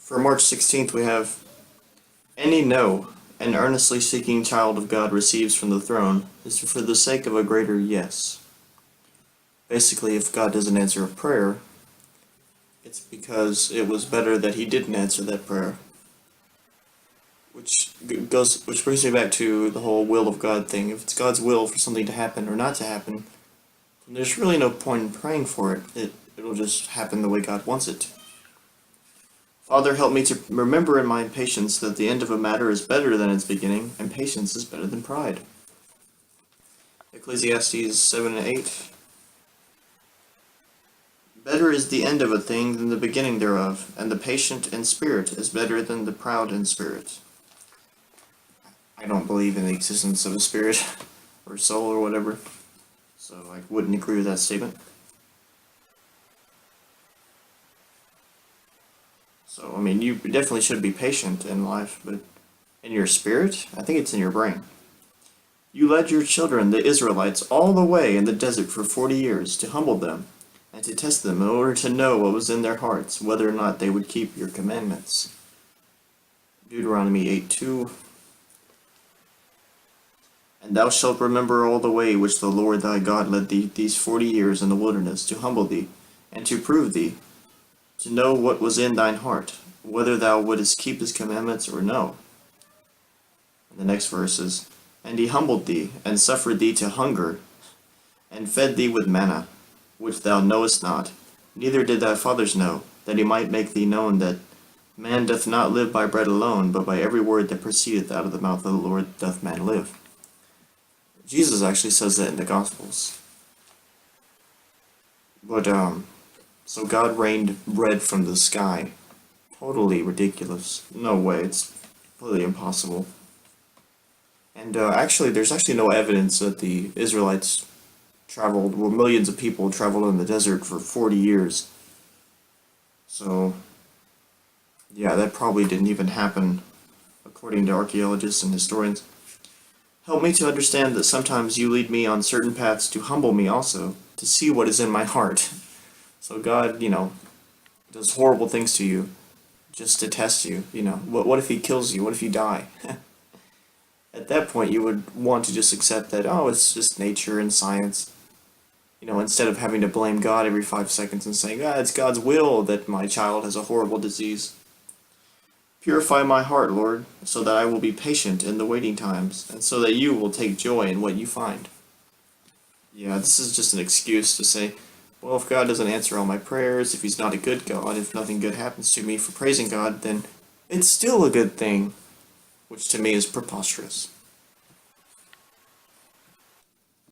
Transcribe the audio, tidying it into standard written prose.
For March 16th, we have any no an earnestly seeking child of God receives from the throne is for the sake of a greater yes. Basically, if God doesn't answer a prayer, it's because it was better that he didn't answer that prayer. Which brings me back to the whole will of God thing. If it's God's will for something to happen or not to happen, then there's really no point in praying for it. It'll just happen the way God wants it to. Father, help me to remember in my impatience that the end of a matter is better than its beginning, and patience is better than pride. Ecclesiastes 7 and 8. Better is the end of a thing than the beginning thereof, and the patient in spirit is better than the proud in spirit. I don't believe in the existence of a spirit, or soul, or whatever, so I wouldn't agree with that statement. So, I mean, you definitely should be patient in life, but in your spirit, I think it's in your brain. You led your children, the Israelites, all the way in the desert for 40 years to humble them and to test them in order to know what was in their hearts, whether or not they would keep your commandments. Deuteronomy 8:2. And thou shalt remember all the way which the Lord thy God led thee these 40 years in the wilderness to humble thee, and to prove thee, to know what was in thine heart, whether thou wouldest keep his commandments or no. And the next verse is, And he humbled thee, and suffered thee to hunger, and fed thee with manna, which thou knowest not, neither did thy fathers know, that he might make thee known that man doth not live by bread alone, but by every word that proceedeth out of the mouth of the Lord doth man live. Jesus actually says that in the Gospels. But, so God rained bread from the sky. Totally ridiculous. No way, it's completely impossible. And there's actually no evidence that the Israelites millions of people traveled in the desert for 40 years. So, yeah, that probably didn't even happen, according to archaeologists and historians. Help me to understand that sometimes you lead me on certain paths to humble me also, to see what is in my heart. So God, does horrible things to you, just to test you, What if he kills you? What if you die? At that point, you would want to just accept that, oh, it's just nature and science. Instead of having to blame God every 5 seconds and saying, it's God's will that my child has a horrible disease. Purify my heart, Lord, so that I will be patient in the waiting times, and so that you will take joy in what you find. Yeah, this is just an excuse to say, well, if God doesn't answer all my prayers, if he's not a good God, if nothing good happens to me for praising God, then it's still a good thing, which to me is preposterous.